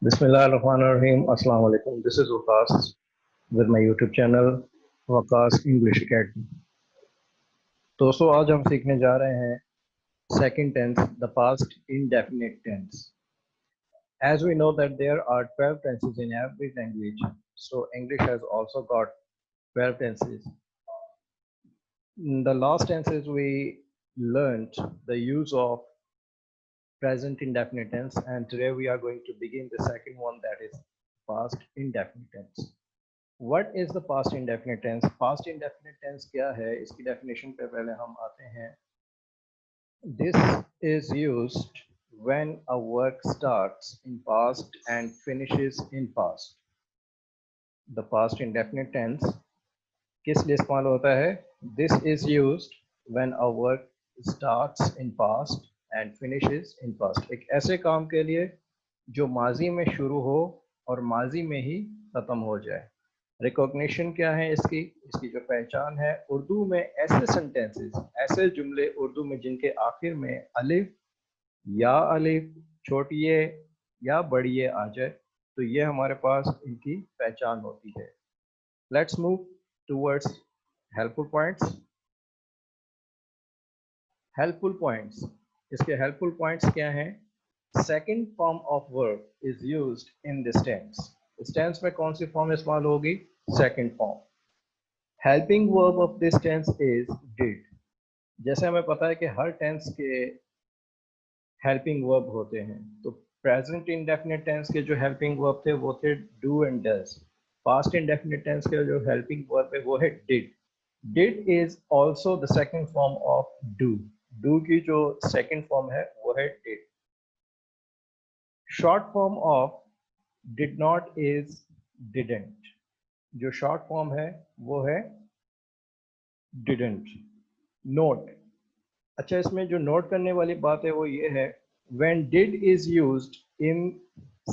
Bismillahirrahmanirrahim. Assalamu alaikum. This is Waqas with my YouTube channel Waqas English Academy. दोस्तों आज हम सीखने जा रहे हैं second tense, the past indefinite tense. As we know that there are 12 tenses in every language, so English has also got 12 tenses. In the last tenses we learned the use of present indefinite tense, and today we are going to begin the second one, that is past indefinite tense. What is the past indefinite tense? Past indefinite tense क्या है? इसकी definition पे पहले हम आते हैं. This is used when a work starts in past and finishes in past. The past indefinite tense किस लिए इस्तेमाल होता है? This is used when a work starts in past and finishes in past. एक ऐसे काम के लिए जो माजी में शुरू हो और माजी में ही खत्म हो जाए. रिकॉग्निशन क्या है इसकी? इसकी जो पहचान है, उर्दू में ऐसे सेंटेंसेस, ऐसे जुमले उर्दू में जिनके आखिर में अलिफ छोटी ए या बड़ी ए आ जाए, तो ये हमारे पास इनकी पहचान होती है. Let's move towards helpful points. Helpful points, इसके हेल्पफुल पॉइंट्स क्या हैं? Second form of verb is used in this tense. इस टेंस में कौन सी फॉर्म इस्तेमाल होगी? Second form. Helping verb of this tense is did. जैसे हमें पता है कि हर टेंस के हेल्पिंग वर्ब होते हैं, तो प्रेजेंट इंडेफिनिट टेंस के जो हेल्पिंग वर्ब थे वो थे do and does. Past indefinite tense के जो हेल्पिंग वर्ब है वो है did. Did is also the second form of do. Do की जो सेकेंड फॉर्म है वो है did. Short form of did not is didn't. जो शॉर्ट फॉर्म है वो है डिडेंट. नोट. अच्छा, इसमें जो नोट करने वाली बात है वो ये है, when did is used in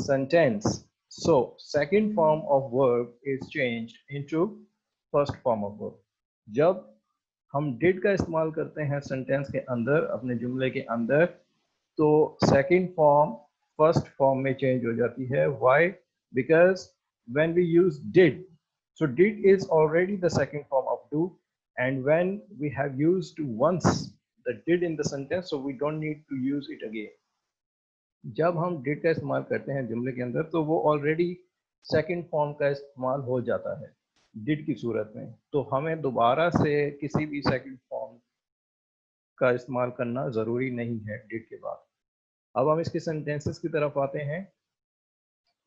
sentence, so second form of verb is changed into first form of verb. जब हम did का इस्तेमाल करते हैं सेंटेंस के अंदर, अपने जुमले के अंदर, तो सेकेंड फॉर्म फर्स्ट फॉर्म में चेंज हो जाती है. why? because when we use did, so did is already the second form of do, and when we have used once the did in the sentence, so we don't need to use it again. जब हम did का इस्तेमाल करते हैं जुमले के अंदर, तो वो ऑलरेडी सेकेंड फॉर्म का इस्तेमाल हो जाता है did की सूरत में, तो हमें दोबारा से किसी भी सेकेंड फॉर्म का इस्तेमाल करना ज़रूरी नहीं है did के बाद. अब हम इसके सेंटेंसेस की तरफ आते हैं.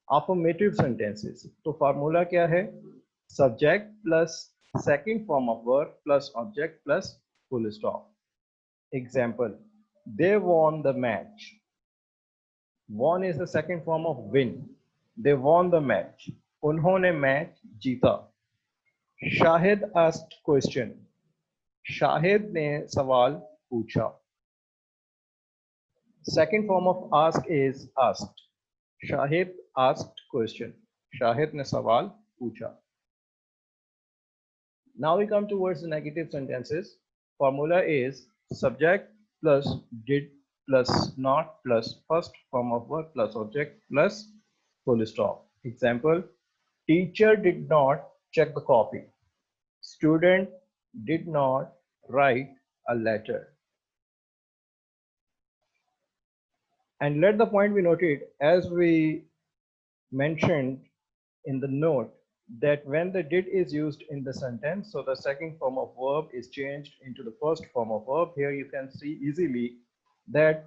अफर्मेटिव सेंटेंसेस, तो फार्मूला क्या है? Subject plus second form of verb plus object plus full stop. Example, they won the match. Won is the second form of win. They won the match. उन्होंने match जीता. Shahid asked question. Shahid ने सवाल पूछा. Second form of ask is asked. Shahid asked question. Shahid ने सवाल पूछा. Now we come towards the negative sentences. Formula is subject plus did plus not plus first form of verb plus object plus full stop. Example, teacher did not check the copy. Student did not write a letter. And let the point be noted, as we mentioned in the note, that when the did is used in the sentence, so the second form of verb is changed into the first form of verb. Here you can see easily that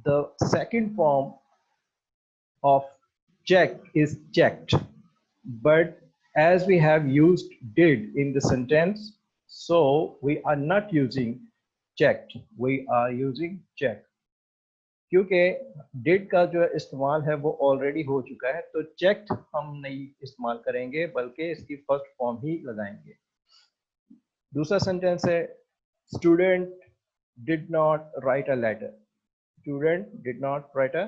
the second form of check is checked, but as we have used did in the sentence, so we are not using checked, we are using check. क्योंकि did का जो इस्तेमाल है वो already हो चुका है, तो चेक्ड हम नहीं इस्तेमाल करेंगे बल्कि इसकी फर्स्ट फॉर्म ही लगाएंगे. दूसरा सेंटेंस है, student did not write a letter. Student did not write a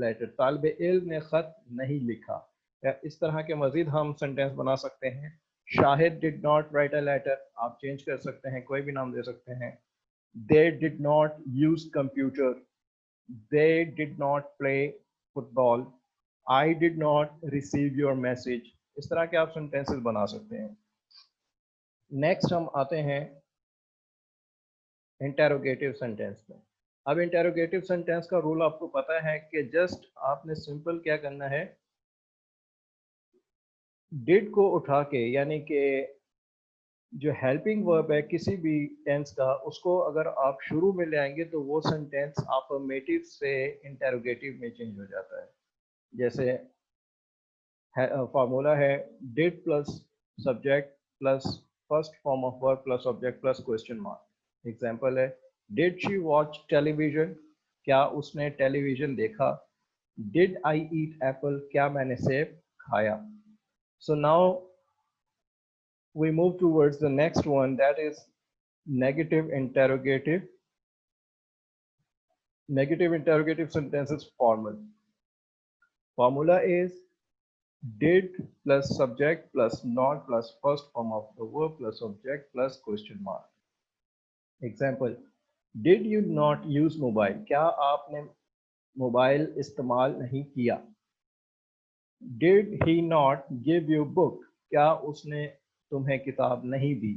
letter. तालिब इल्म ने खत नहीं लिखा. या इस तरह के मजीद हम सेंटेंस बना सकते हैं. Shahid did not write a letter, आप चेंज कर सकते हैं, कोई भी नाम दे सकते हैं. They did not use computer. They did not play football. I did not receive your message, इस तरह के आप सेंटेंसेस बना सकते हैं। नेक्स्ट हम आते हैं इंटेरोगेटिव सेंटेंस में। अब इंटेरोगेटिव सेंटेंस का रूल आपको पता है कि जस्ट आपने सिंपल क्या करना है, डिड को उठा के, यानी कि जो हेल्पिंग वर्ब है किसी भी टेंस का, उसको अगर आप शुरू में ले आएंगे तो वो सेंटेंस अफर्मेटिव से इंटेरोगेटिव में चेंज हो जाता है। जैसे फार्मूला है did plus subject plus first form of verb plus object plus question mark. Example है डिड शी वॉच टेलीविजन, क्या उसने टेलीविजन देखा। डिड आई ईट एप्पल, क्या मैंने सेब खाया। So now we move towards the next one, that is negative interrogative. Negative interrogative sentences formal. Formula is did plus subject plus not plus first form of the verb plus object plus question mark. Example, did you not use mobile, क्या आपने mobile इस्तेमाल नहीं किया। Did he not give you book, क्या उसने तुम्हें किताब नहीं दी।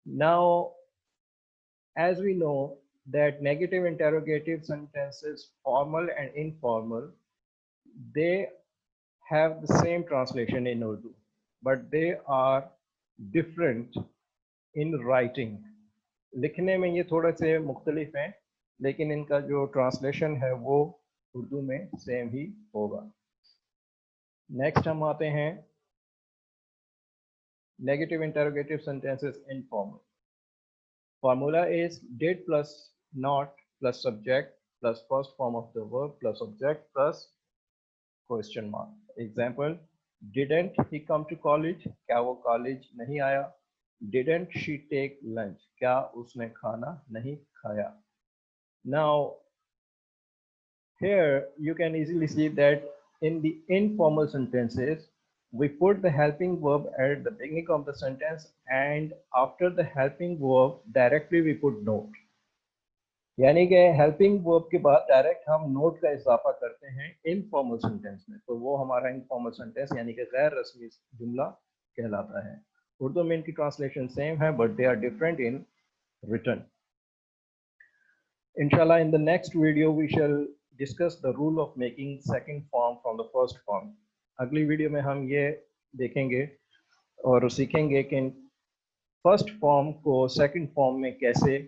Now, as we know that negative interrogative sentences, formal and informal, they have the same translation in Urdu, but they are different in writing. लिखने में ये थोड़े से मुख्तलिफ हैं, लेकिन इनका जो ट्रांसलेशन है वो उर्दू में सेम ही होगा। नेक्स्ट हम आते हैं negative interrogative sentences informal. Formula is did plus not plus subject plus first form of the verb plus object plus question mark. Example, didn't he come to college, क्या वो college नहीं आया। Didn't she take lunch, क्या उसने खाना नहीं खाया। Now, here you can easily see that in the informal sentences, we put the helping verb at the beginning of the sentence, and after the helping verb directly we put note. यानी कि helping verb के बाद direct हम note का इजाफा करते हैं informal sentence में, तो वो हमारा इनफॉर्मल सेंटेंस यानी कि गैर रस्मी जुमला कहलाता है। उर्दू में इनकी ट्रांसलेशन सेम है, but they are different in written. Inshallah, in the next video we shall discuss the rule of making second form from the first form. अगली वीडियो में हम ये देखेंगे और सीखेंगे कि फर्स्ट फॉर्म को सेकंड फॉर्म में कैसे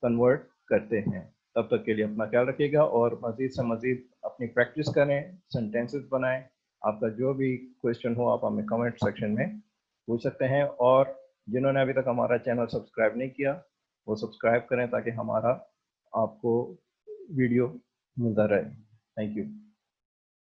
कन्वर्ट करते हैं। तब तक के लिए अपना ख्याल रखिएगा और मज़ीद से मज़ीद अपनी प्रैक्टिस करें, सेंटेंसेस बनाएं। आपका जो भी क्वेश्चन हो आप हमें कमेंट सेक्शन में पूछ सकते हैं, और जिन्होंने अभी तक हमारा चैनल सब्सक्राइब नहीं किया वो सब्सक्राइब करें ताकि हमारा आपको वीडियो मिलता रहे। Thank you.